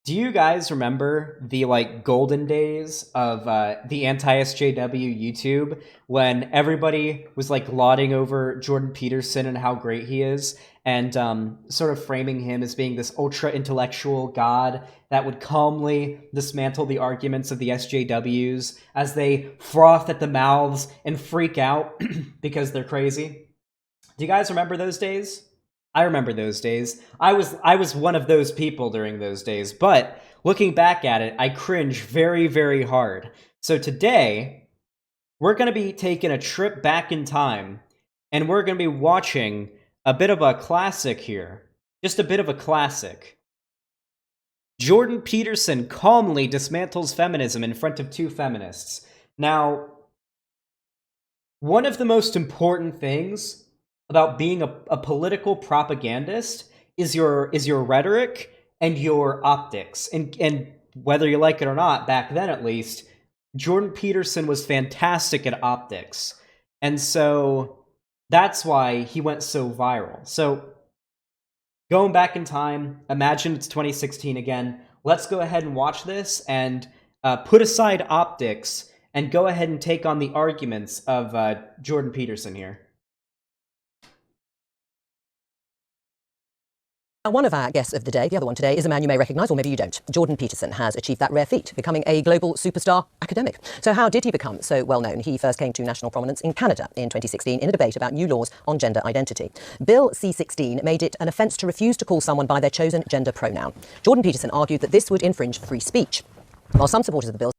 Do you guys remember the golden days of the anti-SJW YouTube when everybody was lauding over Jordan Peterson and how great he is and sort of framing him as being this ultra intellectual god that would calmly dismantle the arguments of the SJWs as they froth at the mouths and freak out because they're crazy? Do you guys remember those days? I remember those days. I was one of those people during those days, but looking back at it, I cringe very, very hard. So today, we're going to be taking a trip back in time, and we're going to be watching a bit of a classic here. Just a bit of a classic. Jordan Peterson calmly dismantles feminism in front of two feminists. Now, one of the most important things about being a political propagandist is your rhetoric and your optics. And whether you like it or not, back then at least, Jordan Peterson was fantastic at optics. And so that's why he went so viral. So going back in time, imagine it's 2016 again. Let's go ahead and watch this and put aside optics and go ahead and take on the arguments of Jordan Peterson here. One of our guests of the day, the other one today, is a man you may recognise, or maybe you don't. Jordan Peterson has achieved that rare feat, becoming a global superstar academic. So how did he become so well known? He first came to national prominence in Canada in 2016 in a debate about new laws on gender identity. Bill C-16 made it an offence to refuse to call someone by their chosen gender pronoun. Jordan Peterson argued that this would infringe free speech. While some supporters of the bill...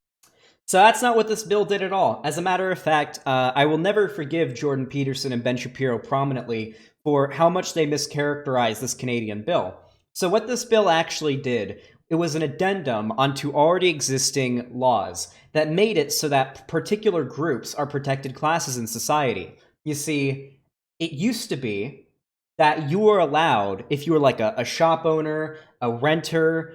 So that's not what this bill did at all. As a matter of fact, I will never forgive Jordan Peterson and Ben Shapiro prominently for how much they mischaracterized this Canadian bill. So what this bill actually did, it was an addendum onto already existing laws that made it so that particular groups are protected classes in society. You see, it used to be that you were allowed, if you were like a shop owner, a renter,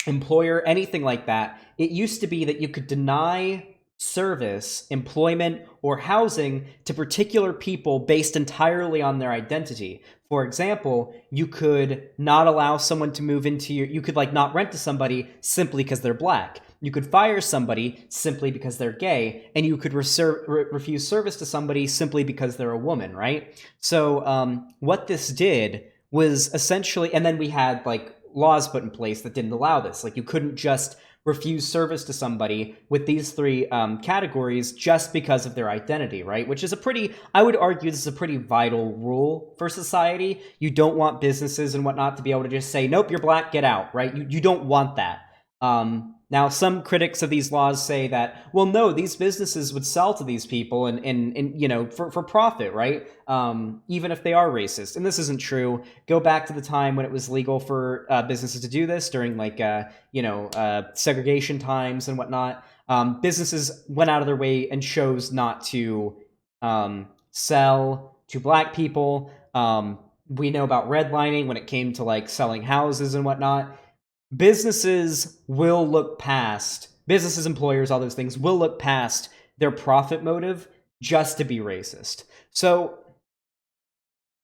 employer, anything like that, it used to be that you could deny service, employment, or housing to particular people based entirely on their identity. For example, you could not allow someone to move into you could not rent to somebody simply because they're black. You could fire somebody simply because they're gay, and you could refuse service to somebody simply because they're a woman, right? So what this did was essentially, and then we had laws put in place that didn't allow this. You couldn't just refuse service to somebody with these three categories just because of their identity, right? Which is I would argue this is a pretty vital rule for society. You don't want businesses and whatnot to be able to just say, nope, you're black, get out, right? You don't want that. Now, some critics of these laws say that, well, no, these businesses would sell to these people and for profit, right? Even if they are racist. And this isn't true. Go back to the time when it was legal for businesses to do this during segregation times and whatnot. Businesses went out of their way and chose not to sell to black people. We know about redlining when it came to selling houses and whatnot. Businesses, employers, all those things will look past their profit motive just to be racist. So,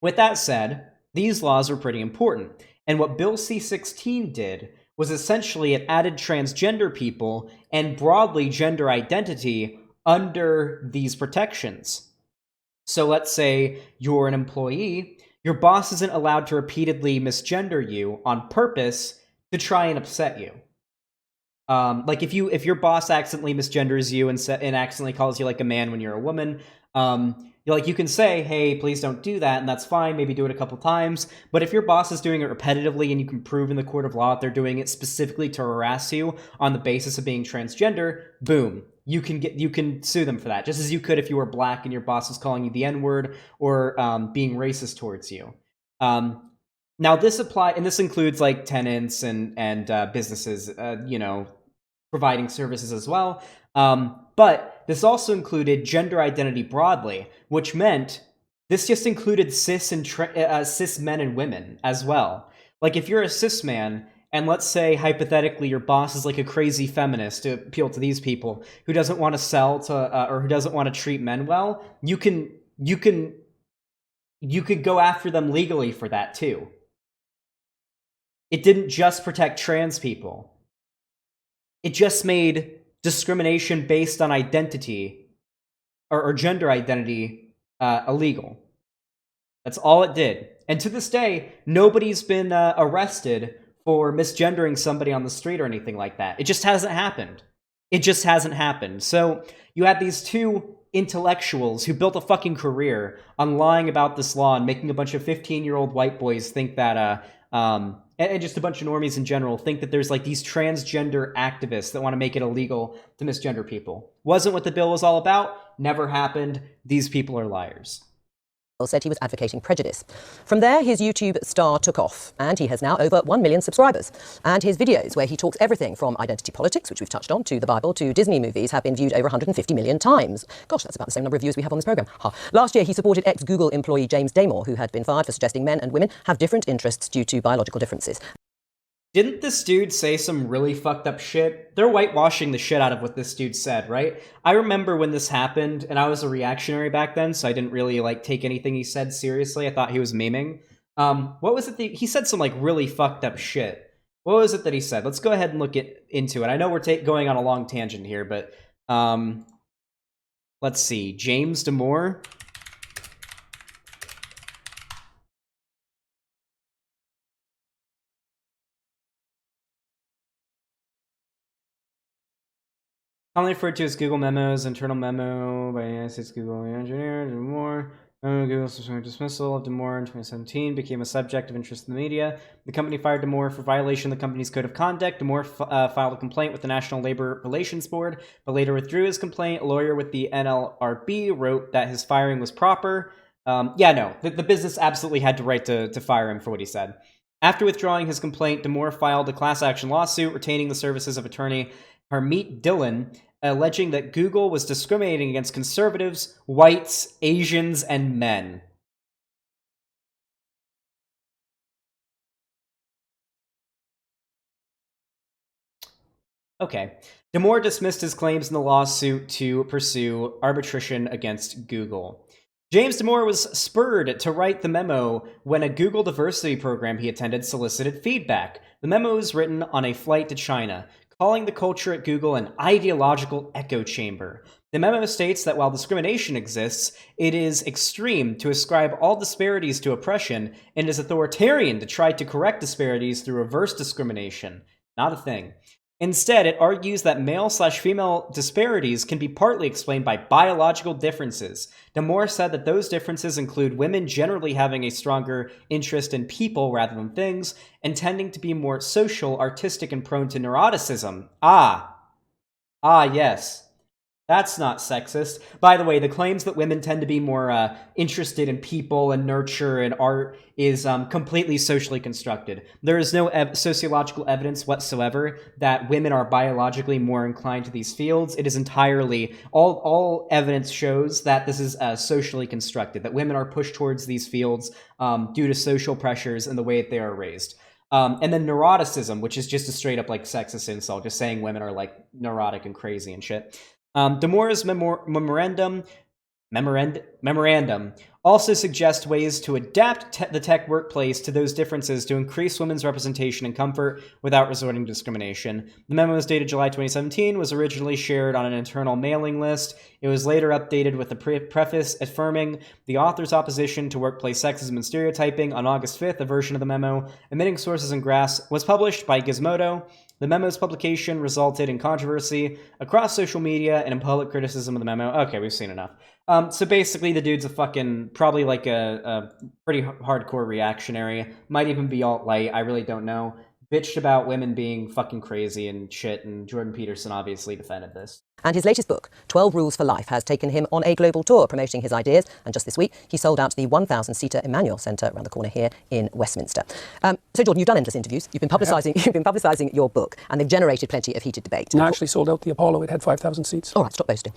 with that said, these laws are pretty important. And what Bill C-16 did was essentially it added transgender people and broadly gender identity under these protections. So let's say you're an employee, your boss isn't allowed to repeatedly misgender you on purpose to try and upset you. If your boss accidentally misgenders you and accidentally calls you a man when you're a woman, you can say, hey, please don't do that, and that's fine, maybe do it a couple times. But if your boss is doing it repetitively and you can prove in the court of law that they're doing it specifically to harass you on the basis of being transgender, boom, you can sue them for that, just as you could if you were black and your boss was calling you the N-word or being racist towards you. Now this includes tenants and businesses, providing services as well. But this also included gender identity broadly, which meant this just included cis men and women as well. If you're a cis man, and let's say hypothetically your boss is a crazy feminist, to appeal to these people, who doesn't want to sell to or who doesn't want to treat men well, you could go after them legally for that too. It didn't just protect trans people. It just made discrimination based on identity or gender identity illegal. That's all it did. And to this day, nobody's been arrested for misgendering somebody on the street or anything like that. It just hasn't happened. It just hasn't happened. So you had these two intellectuals who built a fucking career on lying about this law and making a bunch of 15-year-old white boys think that, and just a bunch of normies in general, think that there's like these transgender activists that want to make it illegal to misgender people. Wasn't what the bill was all about. Never happened. These people are liars. Said he was advocating prejudice. From there, his YouTube star took off, and he has now over 1 million subscribers. And his videos, where he talks everything from identity politics, which we've touched on, to the Bible, to Disney movies, have been viewed over 150 million times. Gosh, that's about the same number of views we have on this program. Last year, he supported ex-Google employee James Damore, who had been fired for suggesting men and women have different interests due to biological differences. Didn't this dude say some really fucked up shit? They're whitewashing the shit out of what this dude said, right? I remember when this happened, and I was a reactionary back then, so I didn't really, take anything he said seriously. I thought he was memeing. What was it he said some, really fucked up shit. What was it that he said? Let's go ahead and look into it. I know we're going on a long tangent here, but, let's see. James Damore? Commonly referred to as Google Memos, internal memo by United States Google engineer Damore. Google's dismissal of Damore in 2017 became a subject of interest in the media. The company fired Damore for violation of the company's code of conduct. Damore filed a complaint with the National Labor Relations Board, but later withdrew his complaint. A lawyer with the NLRB wrote that his firing was proper. The business absolutely had the right to fire him for what he said. After withdrawing his complaint, Damore filed a class action lawsuit retaining the services of attorney Harmeet Dillon, alleging that Google was discriminating against conservatives, whites, Asians, and men. Okay. Damore dismissed his claims in the lawsuit to pursue arbitration against Google. James Damore was spurred to write the memo when a Google diversity program he attended solicited feedback. The memo was written on a flight to China, calling the culture at Google an ideological echo chamber. The memo states that while discrimination exists, it is extreme to ascribe all disparities to oppression and is authoritarian to try to correct disparities through reverse discrimination. Not a thing. Instead, it argues that male/female disparities can be partly explained by biological differences. Damore said that those differences include women generally having a stronger interest in people rather than things, and tending to be more social, artistic, and prone to neuroticism. Yes. That's not sexist. By the way, the claims that women tend to be more interested in people and nurture and art is completely socially constructed. There is no sociological evidence whatsoever that women are biologically more inclined to these fields. It is entirely, all evidence shows that this is socially constructed, that women are pushed towards these fields due to social pressures and the way that they are raised. And then neuroticism, which is just a straight up sexist insult, just saying women are neurotic and crazy and shit. Damore's memorandum also suggests ways to adapt the tech workplace to those differences to increase women's representation and comfort without resorting to discrimination. The memo is dated July 2017, was originally shared on an internal mailing list. It was later updated with a preface affirming the author's opposition to workplace sexism and stereotyping. On August 5th, a version of the memo, omitting sources and graphs, was published by Gizmodo. The memo's publication resulted in controversy across social media and in public criticism of the memo. Okay, we've seen enough. So basically, the dude's probably a pretty hardcore reactionary. Might even be alt-right, I really don't know. Bitched about women being fucking crazy and shit, and Jordan Peterson obviously defended this. And his latest book, 12 Rules for Life, has taken him on a global tour promoting his ideas. And just this week, he sold out the 1,000-seater Emmanuel Centre around the corner here in Westminster. So, Jordan, you've done endless interviews. You've been publicising your book, and they've generated plenty of heated debate. No, I actually sold out the Apollo. It had 5,000 seats. All right, stop boasting.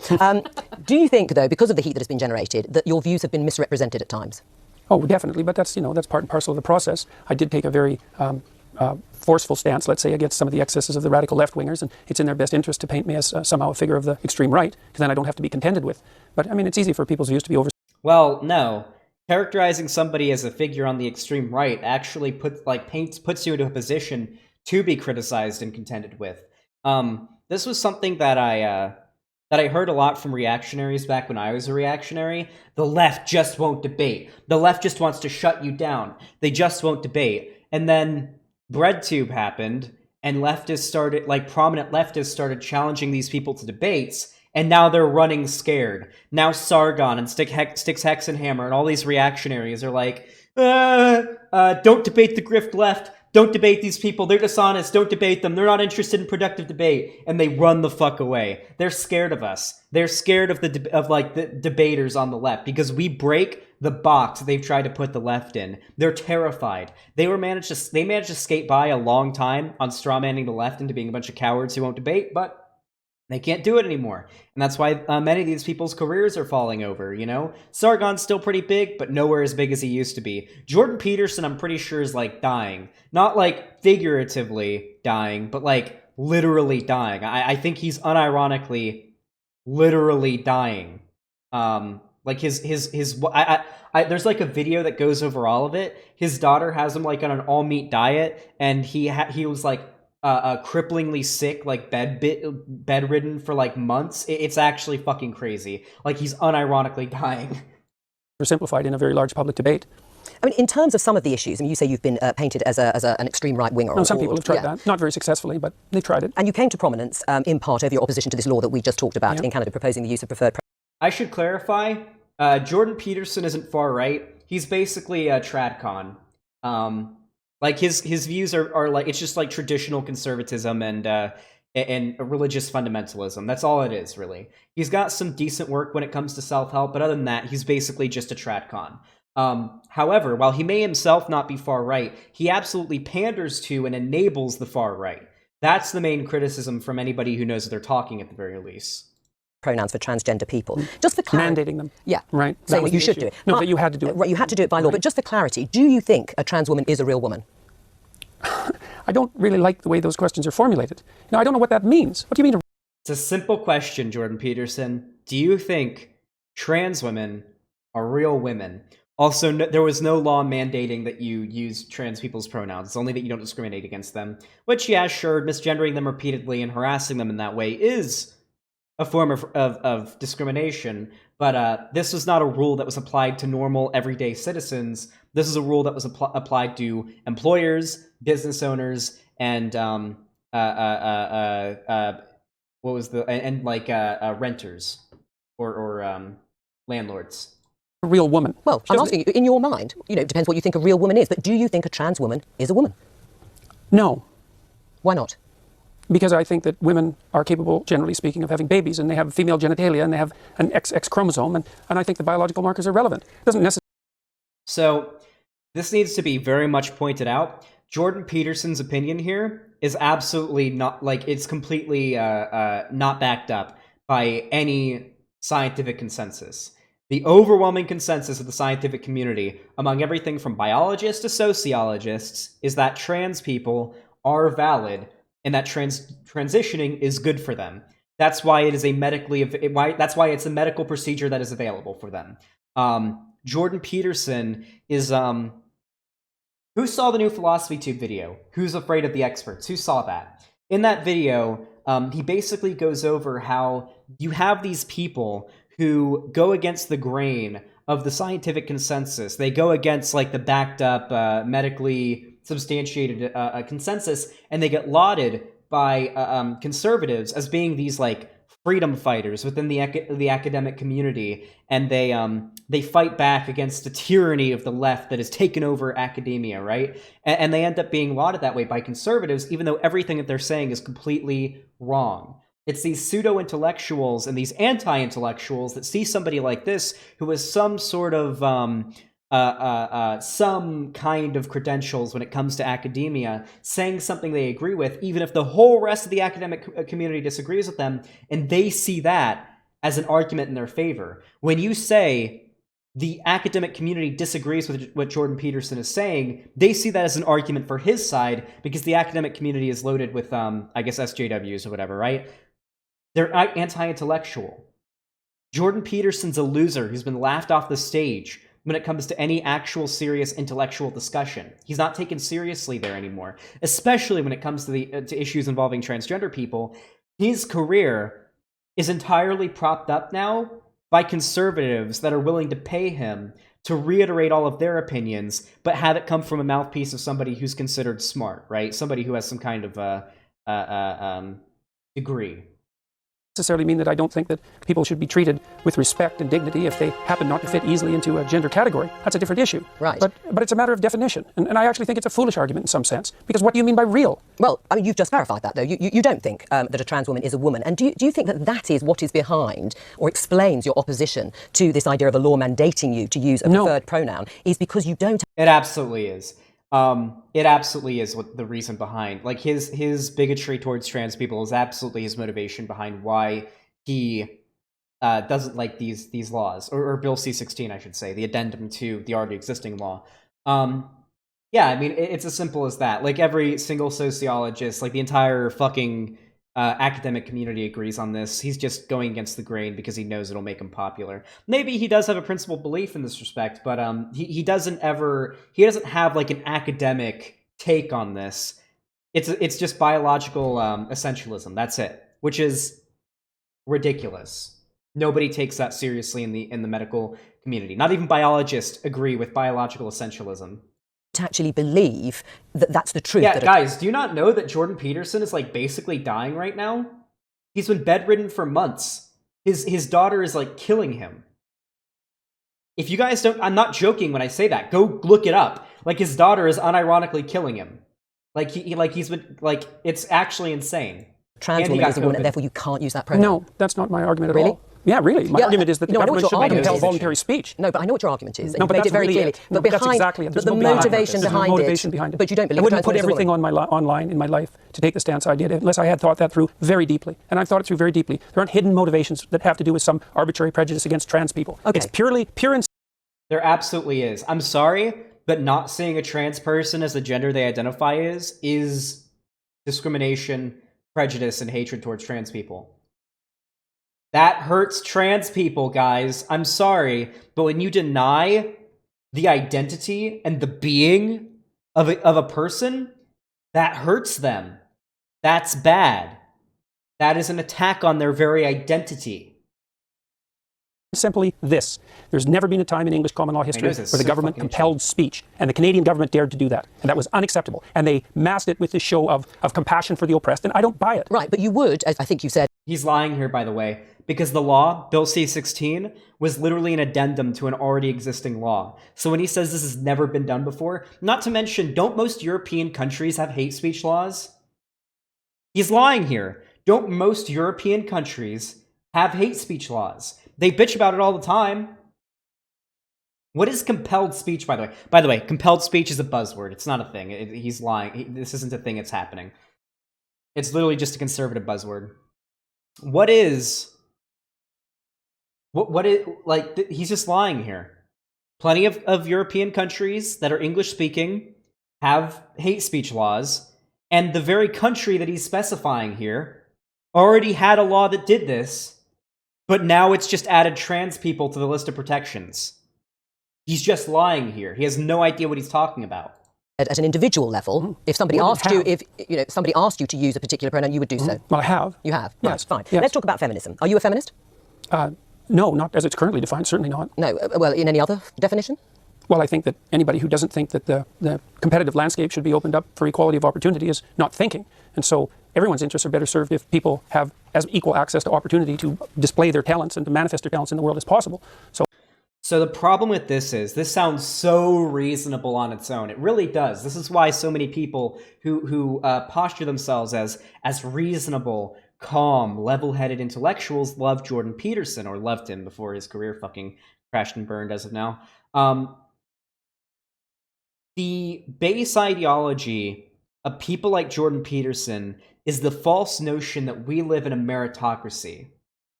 Do you think, though, because of the heat that has been generated, that your views have been misrepresented at times? Oh, definitely. But that's part and parcel of the process. I did take a very forceful stance, let's say, against some of the excesses of the radical left-wingers, and it's in their best interest to paint me as somehow a figure of the extreme right, because then I don't have to be contended with. But, I mean, it's easy for people's views to be over. Well, no. characterizing somebody as a figure on the extreme right actually puts you into a position to be criticized and contended with. This was something that I heard a lot from reactionaries back when I was a reactionary. The left just won't debate. The left just wants to shut you down. They just won't debate. And then Breadtube happened, and prominent leftists started challenging these people to debates, and now they're running scared. Now Sargon and Sticks Hexenhammer and all these reactionaries are like, don't debate the grift left. Don't debate these people. They're dishonest. Don't debate them. They're not interested in productive debate. And they run the fuck away. They're scared of us. They're scared of the debaters on the left because we break the box they've tried to put the left in. They're terrified. They managed to skate by a long time on strawmanning the left into being a bunch of cowards who won't debate, but they can't do it anymore. And that's why many of these people's careers are falling over, you know? Sargon's still pretty big, but nowhere as big as he used to be. Jordan Peterson, I'm pretty sure, is, like, dying. Not, like, figuratively dying, but, like, literally dying. I think he's unironically literally dying. Like, there's, like, a video that goes over all of it. His daughter has him, like, on an all-meat diet, and he was, like, cripplingly sick, like bedridden for like months. It's actually fucking crazy. Like, he's unironically dying. Simplified in a very large public debate. I mean, in terms of some of the issues, I mean, you say you've been painted as an extreme right winger. No, some people have tried that, not very successfully, but they tried it. And you came to prominence in part over your opposition to this law that we just talked about in Canada, proposing the use of preferred. I should clarify. Jordan Peterson isn't far right. He's basically a tradcon. Like, his views are like, it's just like traditional conservatism and religious fundamentalism. That's all it is, really. He's got some decent work when it comes to self-help, but other than that, he's basically just a tradcon. However, while he may himself not be far right, he absolutely panders to and enables the far right. That's the main criticism from anybody who knows what they're talking, at the very least. Pronouns for transgender people. Just for clarity. Mandating them. Yeah. Right. Saying that you should do it. No, that you had to do it. Right, you had to do it by law. But just for clarity, do you think a trans woman is a real woman? I don't really like the way those questions are formulated. Now, I don't know what that means. What do you mean? It's a simple question, Jordan Peterson. Do you think trans women are real women? Also, there was no law mandating that you use trans people's pronouns. It's only that you don't discriminate against them. Which, yeah, sure, misgendering them repeatedly and harassing them in that way is a form of discrimination, but this was not a rule that was applied to normal, everyday citizens. This is a rule that was applied to employers, business owners, and renters or landlords. A real woman. Well, I'm asking you, in your mind, you know, it depends what you think a real woman is, but do you think a trans woman is a woman? No. Why not? Because I think that women are capable, generally speaking, of having babies, and they have female genitalia, and they have an XX chromosome, and I think the biological markers are relevant. It doesn't necessarily. So, this needs to be very much pointed out. Jordan Peterson's opinion here is absolutely not, like, it's completely not backed up by any scientific consensus. The overwhelming consensus of the scientific community, among everything from biologists to sociologists, is that trans people are valid and that transitioning is good for them. That's why it is that's why it's a medical procedure that is available for them. Jordan Peterson is who saw the new Philosophy Tube video? Who's Afraid of the Experts? Who saw that? In that video, he basically goes over how you have these people who go against the grain of the scientific consensus. They go against, like, the backed up, medically substantiated consensus, and they get lauded by conservatives as being these, like, freedom fighters within the academic community, and they fight back against the tyranny of the left that has taken over academia, right? And they end up being lauded that way by conservatives, even though everything that they're saying is completely wrong. It's these pseudo-intellectuals and these anti-intellectuals that see somebody like this who has some sort of some kind of credentials when it comes to academia, saying something they agree with, even if the whole rest of the academic community disagrees with them, and they see that as an argument in their favor. When you say the academic community disagrees with what Jordan Peterson is saying, they see that as an argument for his side, because the academic community is loaded with, I guess, SJWs or whatever, right? They're anti-intellectual. Jordan Peterson's a loser who's been laughed off the stage when it comes to any actual serious intellectual discussion. He's not taken seriously there anymore, especially when it comes to to issues involving transgender people. His career is entirely propped up now by conservatives that are willing to pay him to reiterate all of their opinions, but have it come from a mouthpiece of somebody who's considered smart, right? Somebody who has some kind of degree. Necessarily mean that I don't think that people should be treated with respect and dignity if they happen not to fit easily into a gender category. That's a different issue. Right. But it's a matter of definition. And I actually think it's a foolish argument in some sense. Because what do you mean by real? Well, I mean, you've just clarified that, though. You don't think that a trans woman is a woman. And do you think that that is what is behind or explains your opposition to this idea of a law mandating you to use a preferred pronoun, is because you don't... It absolutely is. It absolutely is what the reason behind, like, his bigotry towards trans people is absolutely his motivation behind why he doesn't like these laws, or Bill C-16, I should say, the addendum to the already existing law. Yeah, I mean, it's as simple as that. Like, every single sociologist, like the entire fucking academic community agrees on this. He's just going against the grain because he knows it'll make him popular. Maybe he does have a principled belief in this respect, but he doesn't have like an academic take on this. It's just biological essentialism. That's it, which is ridiculous. Nobody takes that seriously in the medical community. Not even biologists agree with biological essentialism. actually believe that that's the truth. Yeah, guys, do you not know that Jordan Peterson is like basically dying right now? He's been bedridden for months. His daughter is like killing him. If you guys don't, I'm not joking when I say that. Go look it up. Like, his daughter is unironically killing him. He's been, like, it's actually insane. Trans woman is a woman, and therefore you can't use that pronoun. No, that's not my argument at Really? all. Yeah, really. My argument is that the government should compel voluntary speech. No, but I know what your argument is. No, but made it very clearly. But behind, that's exactly it. But the motivation behind it. But you don't believe I wouldn't put everything online in my life to take the stance I did unless I had thought that through very deeply. And I've thought it through very deeply. There aren't hidden motivations that have to do with some arbitrary prejudice against trans people. Okay. It's pure and... There absolutely is. I'm sorry, but not seeing a trans person as the gender they identify as is discrimination, prejudice, and hatred towards trans people. That hurts trans people, guys. I'm sorry, but when you deny the identity and the being of a person, that hurts them. That's bad. That is an attack on their very identity. Simply this. There's never been a time in English common law history where the government compelled speech, and the Canadian government dared to do that, and that was unacceptable. And they masked it with this show of compassion for the oppressed, and I don't buy it. Right, but you would, as I think you said... He's lying here, by the way, because the law, Bill C-16, was literally an addendum to an already existing law. So when he says this has never been done before, not to mention, don't most European countries have hate speech laws? He's lying here. Don't most European countries have hate speech laws? They bitch about it all the time. What is compelled speech, by the way? By the way, compelled speech is a buzzword. It's not a thing. He's lying. This isn't a thing that's happening. It's literally just a conservative buzzword. He's just lying here. Plenty of European countries that are English-speaking have hate speech laws, and the very country that he's specifying here already had a law that did this, but now it's just added trans people to the list of protections. He's just lying here. He has no idea what he's talking about. At an individual level, if somebody asked you to use a particular pronoun, you would do so. Well, I have. You have? Yes. Right, fine. Yes. Let's talk about feminism. Are you a feminist? No, not as it's currently defined, certainly not. No, well, in any other definition? Well, I think that anybody who doesn't think that the competitive landscape should be opened up for equality of opportunity is not thinking. And so everyone's interests are better served if people have as equal access to opportunity to display their talents and to manifest their talents in the world as possible. So the problem with this is, this sounds so reasonable on its own. It really does. This is why so many people who posture themselves as reasonable, calm, level-headed intellectuals love Jordan Peterson, or loved him before his career fucking crashed and burned as of now. The base ideology of people like Jordan Peterson is the false notion that we live in a meritocracy.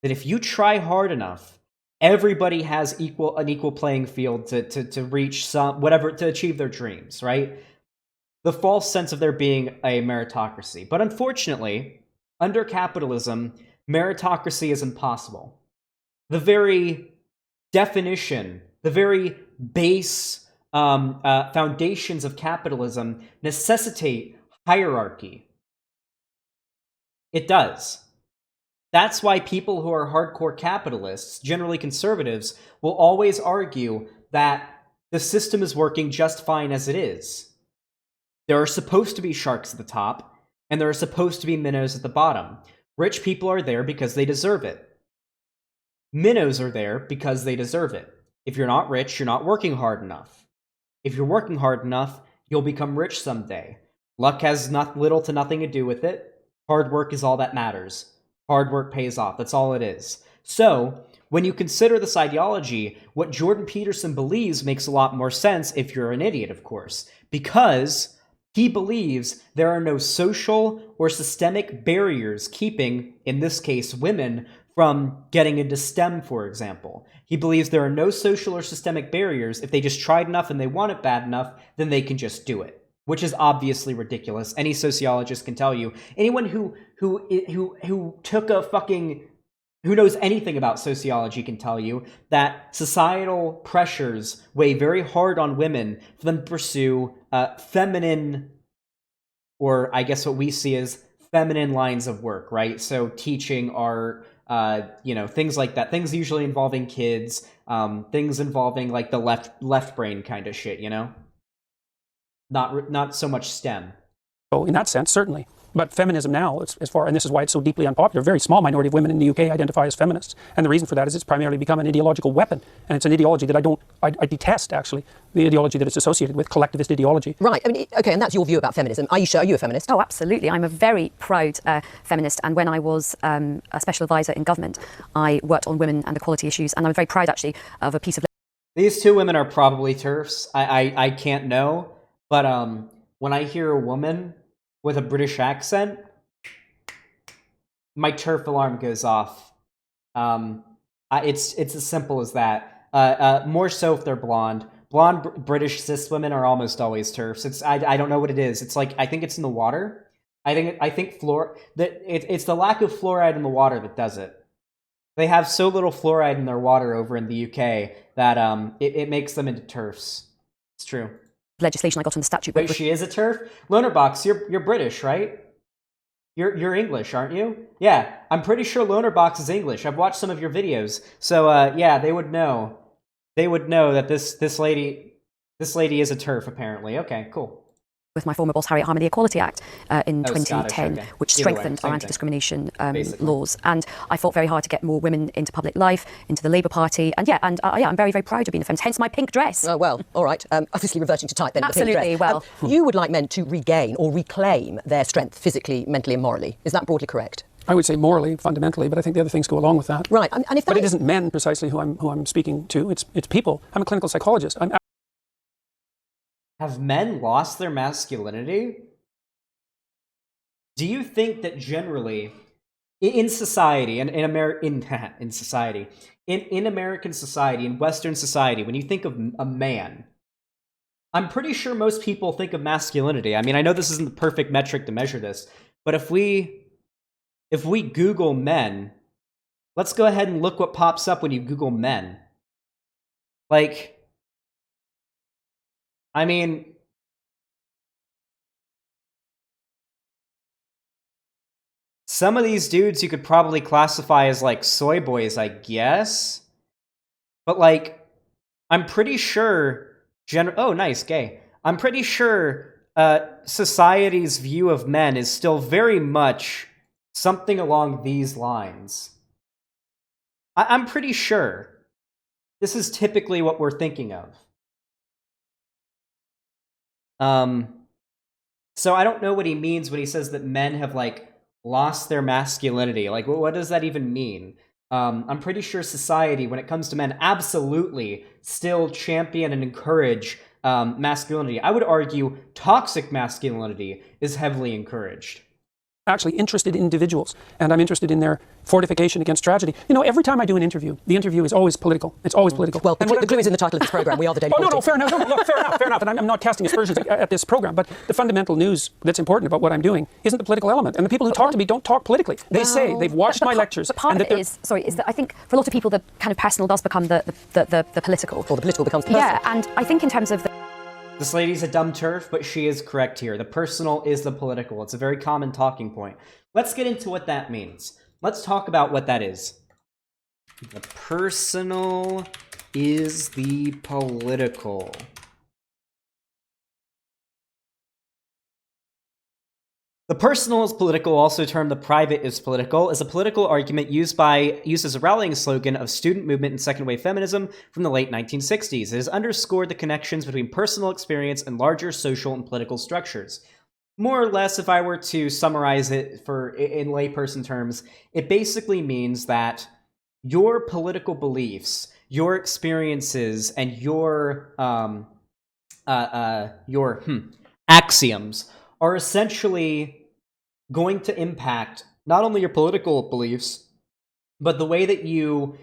That if you try hard enough, everybody has an equal playing field to reach to achieve their dreams, right? The false sense of there being a meritocracy. But unfortunately, under capitalism, meritocracy is impossible. The very definition, The very base foundations of capitalism necessitate hierarchy. It does. That's why people who are hardcore capitalists, generally conservatives, will always argue that the system is working just fine as it is. There are supposed to be sharks at the top, and there are supposed to be minnows at the bottom. Rich people are there because they deserve it. Minnows are there because they deserve it. If you're not rich, you're not working hard enough. If you're working hard enough, you'll become rich someday. Luck has little to nothing to do with it. Hard work is all that matters. Hard work pays off. That's all it is. So, when you consider this ideology, what Jordan Peterson believes makes a lot more sense if you're an idiot, of course, because he believes there are no social or systemic barriers keeping, in this case, women from getting into STEM, for example. He believes there are no social or systemic barriers. If they just tried enough and they want it bad enough, then they can just do it, which is obviously ridiculous. Any sociologist can tell you. Anyone who took a fucking... who knows anything about sociology can tell you that societal pressures weigh very hard on women for them to pursue feminine, or I guess what we see as feminine lines of work, right? So teaching, art, things like that. Things usually involving kids, things involving like the left brain kind of shit, Not so much STEM. So in that sense, certainly. But feminism now, and this is why it's so deeply unpopular, a very small minority of women in the UK identify as feminists. And the reason for that is it's primarily become an ideological weapon. And it's an ideology that I detest, actually, the ideology that it's associated with, collectivist ideology. Right. I mean, okay, and that's your view about feminism. Aisha, are you a feminist? Oh, absolutely. I'm a very proud feminist. And when I was a special advisor in government, I worked on women and equality issues. And I'm very proud, actually, of a piece of... These two women are probably TERFs. I can't know. But when I hear a woman with a British accent, my TERF alarm goes off. It's as simple as that. More so if they're blonde. Blonde British cis women are almost always TERFs. I don't know what it is. It's like, I think it's in the water. I think it's the lack of fluoride in the water that does it. They have so little fluoride in their water over in the UK that it makes them into TERFs. It's true. Legislation I got on the statute. Wait, she is a TERF? Lonerbox, you're British, right? You're English, aren't you? Yeah, I'm pretty sure Lonerbox is English. I've watched some of your videos. So yeah, they would know. They would know that this lady is a TERF, apparently. Okay, cool. With my former boss, Harriet Harman, the Equality Act in 2010, Scottish, okay. which strengthened our anti-discrimination laws. And I fought very hard to get more women into public life, into the Labour Party. And I'm very, very proud of being a feminist, hence my pink dress. Oh, well, all right. Obviously reverting to type then. Absolutely, the pink dress. You would like men to regain or reclaim their strength physically, mentally and morally. Is that broadly correct? I would say morally, fundamentally, but I think the other things go along with that. Right. And if that but it isn't men precisely who I'm speaking to. It's people. I'm a clinical psychologist. Have men lost their masculinity? Do you think that generally, in society, in American society, in Western society, when you think of a man, I'm pretty sure most people think of masculinity. I mean, I know this isn't the perfect metric to measure this, but if we Google men, let's go ahead and look what pops up when you Google men. Like, I mean, some of these dudes you could probably classify as like soy boys, I guess. But like, I'm pretty sure oh, nice, gay. I'm pretty sure society's view of men is still very much something along these lines. I'm pretty sure this is typically what we're thinking of. So I don't know what he means when he says that men have like lost their masculinity. Like, what does that even mean? I'm pretty sure society, when it comes to men, absolutely still champion and encourage masculinity. I would argue toxic masculinity is heavily encouraged. actually interested in individuals, and I'm interested in their fortification against tragedy. You know, every time I do an interview, the interview is always political. It's always political. Well, the clue is in the title of this program. We are the Daily Oh, no, Politics. fair enough. No, look, fair enough. And I'm not casting aspersions at this program, but the fundamental news that's important about what I'm doing isn't the political element. And the people who talk to me don't talk politically. They say they've watched my lectures. But part and of it is that I think for a lot of people, the kind of personal does become the political. Or the political becomes personal. Yeah, and I think in terms of This lady's a dumb turf, but she is correct here. The personal is the political. It's a very common talking point. Let's get into what that means. Let's talk about what that is. The personal is the political. The personal is political, also termed the private is political, is a political argument used as a rallying slogan of student movement and second wave feminism from the late 1960s. It has underscored the connections between personal experience and larger social and political structures. More or less, if I were to summarize it in layperson terms, it basically means that your political beliefs, your experiences, and your axioms are essentially going to impact not only your political beliefs, but the way that you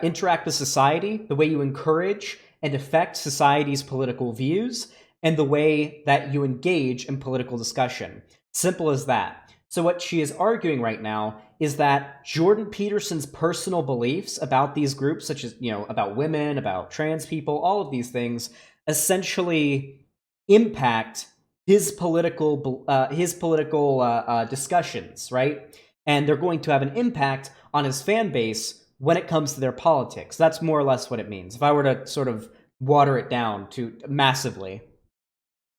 interact with society, the way you encourage and affect society's political views, and the way that you engage in political discussion. Simple as that. So what she is arguing right now is that Jordan Peterson's personal beliefs about these groups, such as, about women, about trans people, all of these things, essentially impact his political discussions, right? And they're going to have an impact on his fan base when it comes to their politics. That's more or less what it means. If I were to sort of water it down to massively.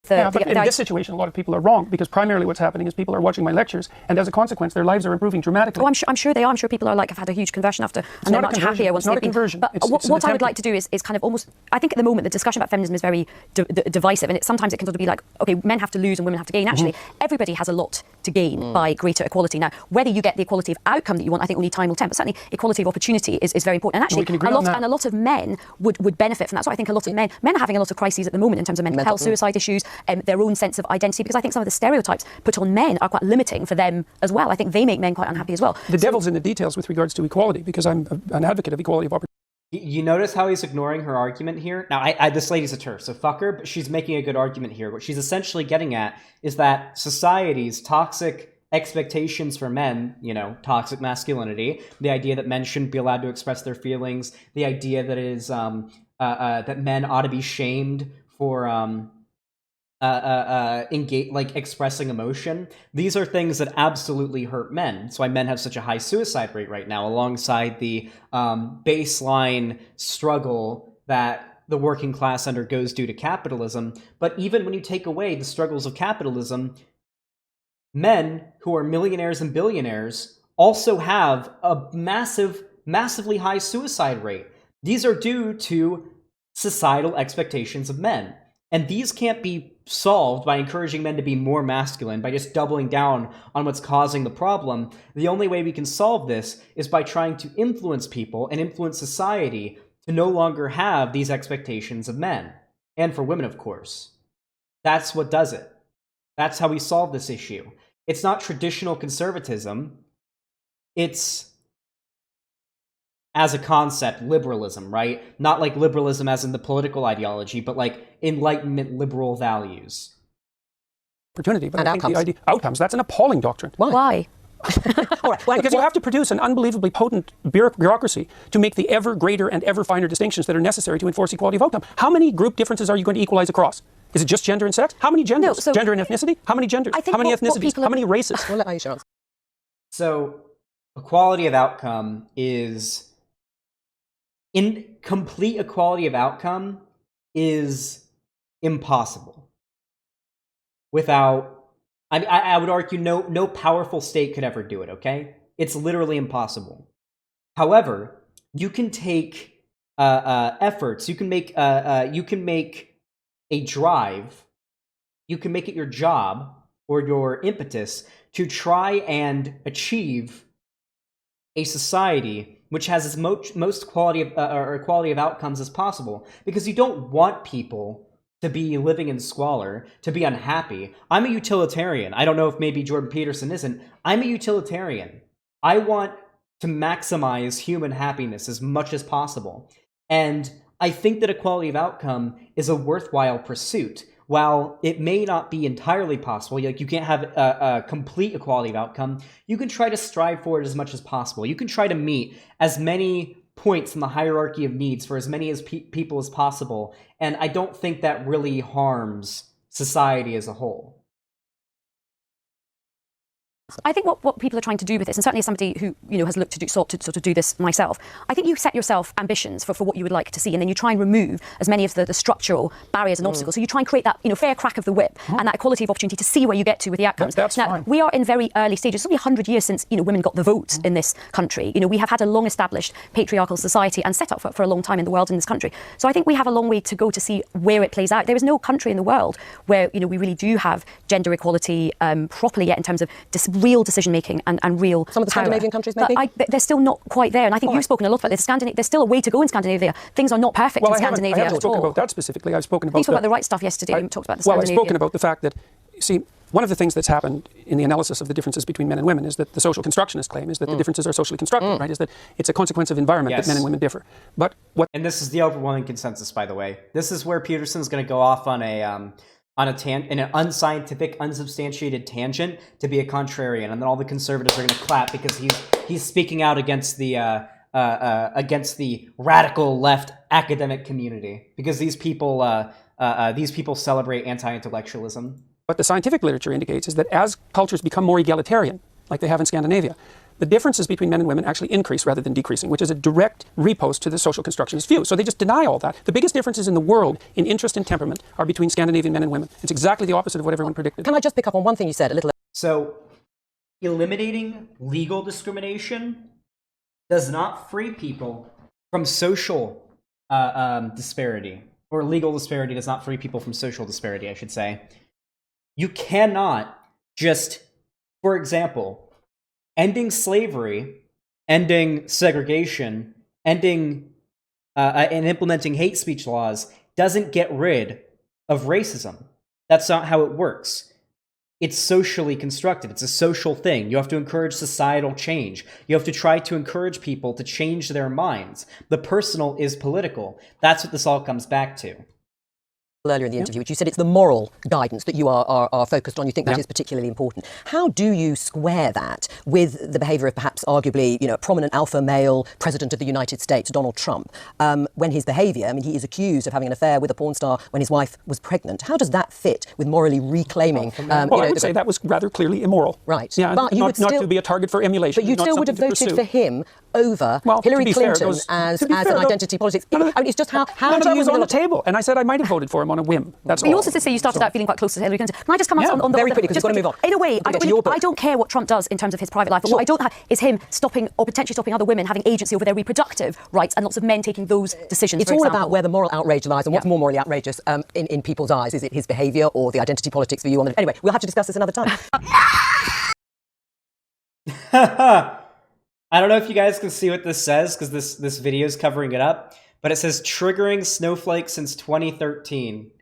But in this situation, a lot of people are wrong, because primarily what's happening is people are watching my lectures, and as a consequence, their lives are improving dramatically. Oh, I'm sure they are. I'm sure people are have had a huge conversion after, and they're much happier once they've been. But what I would like to do is kind of almost. I think at the moment the discussion about feminism is very divisive, and sometimes it can sort of be like, okay, men have to lose and women have to gain. Actually, everybody has a lot to gain by greater equality. Now, whether you get the equality of outcome that you want, I think only time will tell. But certainly, equality of opportunity is very important. And actually, a lot of men would benefit from that. So I think a lot of men are having a lot of crises at the moment in terms of mental health, suicide issues, their own sense of identity, because I think some of the stereotypes put on men are quite limiting for them as well. I think they make men quite unhappy as well. The devil's in the details with regards to equality, because I'm an advocate of equality of opportunity. You notice how he's ignoring her argument here? Now, this lady's a turf, so fuck her, but she's making a good argument here. What she's essentially getting at is that society's toxic expectations for men, toxic masculinity, the idea that men shouldn't be allowed to express their feelings, the idea that that men ought to be shamed for expressing emotion. These are things that absolutely hurt men. That's why men have such a high suicide rate right now, alongside the baseline struggle that the working class undergoes due to capitalism. But even when you take away the struggles of capitalism, men who are millionaires and billionaires also have a massively high suicide rate. These are due to societal expectations of men. And these can't be solved by encouraging men to be more masculine, by just doubling down on what's causing the problem. The only way we can solve this is by trying to influence people and influence society to no longer have these expectations of men. And for women, of course. That's what does it. That's how we solve this issue. It's not traditional conservatism. It's, as a concept, liberalism, right? Not like liberalism as in the political ideology, but like Enlightenment liberal values. Opportunity, but and I think outcomes. the idea outcomes, that's an appalling doctrine. Why? All right, Because you have to produce an unbelievably potent bureaucracy to make the ever greater and ever finer distinctions that are necessary to enforce equality of outcome. How many group differences are you going to equalize across? Is it just gender and sex? How many genders? No, so gender and ethnicity? How many genders? How many ethnicities? How many races? We'll let Aisha answer. So, equality of outcome is... Complete equality of outcome is impossible. Without... I would argue no powerful state could ever do it, okay? It's literally impossible. However, you can take efforts, you can make a drive, you can make it your job or your impetus to try and achieve a society which has as most quality of or equality of outcomes as possible, because you don't want people to be living in squalor, to be unhappy. I'm a utilitarian. I don't know if maybe Jordan Peterson isn't. I'm a utilitarian. I want to maximize human happiness as much as possible. And I think that equality of outcome is a worthwhile pursuit. While it may not be entirely possible, like you can't have a complete equality of outcome, you can try to strive for it as much as possible. You can try to meet as many points in the hierarchy of needs for as many as people as possible, and I don't think that really harms society as a whole. I think what people are trying to do with this, and certainly as somebody who has looked to sort of do this myself, I think you set yourself ambitions for what you would like to see, and then you try and remove as many of the structural barriers and obstacles. So you try and create that fair crack of the whip and that equality of opportunity to see where you get to with the outcomes. That's now, fine. We are in very early stages. It's only 100 years since women got the vote in this country. We have had a long established patriarchal society and set up for a long time in the world in this country. So I think we have a long way to go to see where it plays out. There is no country in the world where we really do have gender equality properly yet in terms of real decision making and real some of the power. Scandinavian countries maybe? They're still not quite there, and I think you've spoken a lot about this. There's still a way to go in Scandinavia. Things are not perfect in Scandinavia. I haven't spoken about that specifically. I've spoken about you talked about the right stuff yesterday. We talked about the Scandinavia. Well, I've spoken about the fact that, see, one of the things that's happened in the analysis of the differences between men and women is that the social constructionist claim is that the differences are socially constructed, right? Is that it's a consequence of environment that men and women differ. But and this is the overwhelming consensus, by the way. This is where Peterson's going to go off on an unscientific, unsubstantiated tangent to be a contrarian, and then all the conservatives are going to clap because he's speaking out against the radical left academic community, because these people celebrate anti-intellectualism. What the scientific literature indicates is that as cultures become more egalitarian, like they have in Scandinavia, the differences between men and women actually increase rather than decreasing, which is a direct repost to the social constructionist view. So they just deny all that. The biggest differences in the world in interest and temperament are between Scandinavian men and women. It's exactly the opposite of what everyone predicted. Can I just pick up on one thing you said a little? So, eliminating legal discrimination does not free people from social disparity, or legal disparity does not free people from social disparity, I should say. You cannot just, for example, ending slavery, ending segregation, ending and implementing hate speech laws doesn't get rid of racism. That's not how it works. It's socially constructed. It's a social thing. You have to encourage societal change. You have to try to encourage people to change their minds. The personal is political. That's what this all comes back to. Earlier in the interview, which you said it's the moral guidance that you are focused on. You think that is particularly important. How do you square that with the behaviour of perhaps arguably, a prominent alpha male president of the United States, Donald Trump, when his behaviour, he is accused of having an affair with a porn star when his wife was pregnant. How does that fit with morally reclaiming? I would say that was rather clearly immoral. Right. Yeah, but not to be a target for emulation. But you still would have voted for him over Hillary Clinton as an identity politics. It's just how do you was on the table, and I said I might have voted for him on a whim. That's all. You also say you started out feeling quite close to Hillary Clinton. Can I just come on very quickly, because we've got to move on. In a way, I don't care what Trump does in terms of his private life, but what I don't have is him stopping or potentially stopping other women having agency over their reproductive rights, and lots of men taking those decisions. It's all about where the moral outrage lies, and what's more morally outrageous in people's eyes. Is it his behaviour or the identity politics view on it? Anyway, we'll have to discuss this another time. I don't know if you guys can see what this says, because this video is covering it up, but it says triggering snowflake since 2013.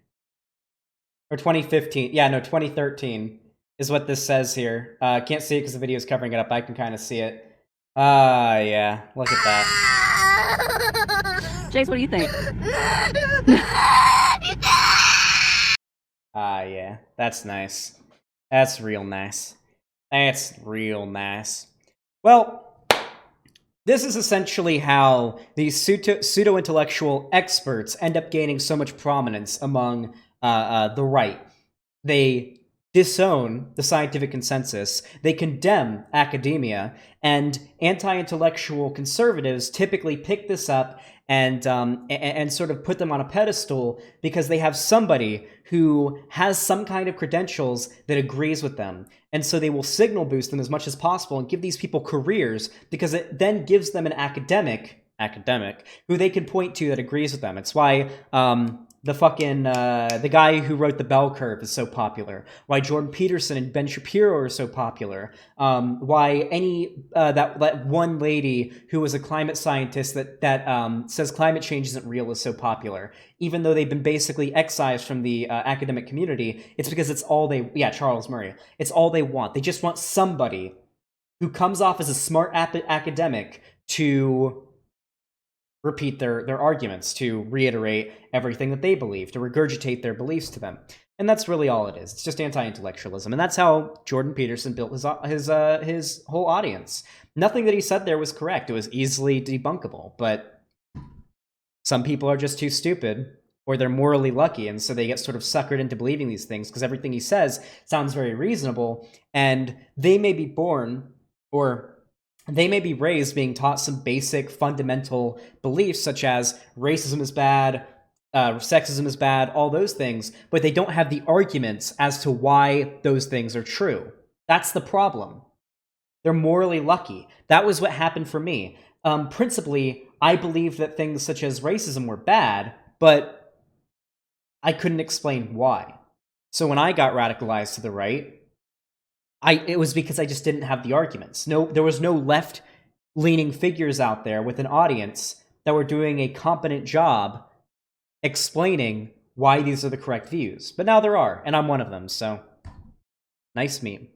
Or 2015. Yeah, no, 2013 is what this says here. Can't see it because the video is covering it up. I can kind of see it. Yeah, look at that. Jace, what do you think? Yeah, that's nice. That's real nice. That's real nice. Well, this is essentially how these pseudo-intellectual experts end up gaining so much prominence among the right. They disown the scientific consensus, they condemn academia, and anti-intellectual conservatives typically pick this up and sort of put them on a pedestal because they have somebody who has some kind of credentials that agrees with them. And so they will signal boost them as much as possible and give these people careers, because it then gives them an academic who they can point to that agrees with them. It's why the guy who wrote The Bell Curve is so popular, why Jordan Peterson and Ben Shapiro are so popular, why that one lady who was a climate scientist that says climate change isn't real is so popular, even though they've been basically excised from the academic community. It's because it's all Charles Murray. It's all they want. They just want somebody who comes off as a smart academic to repeat their arguments, to reiterate everything that they believe, to regurgitate their beliefs to them. And that's really all it is. It's just anti-intellectualism. And that's how Jordan Peterson built his whole audience. Nothing that he said there was correct. It was easily debunkable. But some people are just too stupid, or they're morally lucky, and so they get sort of suckered into believing these things because everything he says sounds very reasonable, and they may be born, or they may be raised being taught some basic fundamental beliefs such as racism is bad, sexism is bad, all those things, but they don't have the arguments as to why those things are true. That's the problem. They're morally lucky. That was what happened for me. Principally, I believed that things such as racism were bad, but I couldn't explain why. So when I got radicalized to the right, it was because I just didn't have the arguments. There was no left-leaning figures out there with an audience that were doing a competent job explaining why these are the correct views. But now there are, and I'm one of them, so nice meme.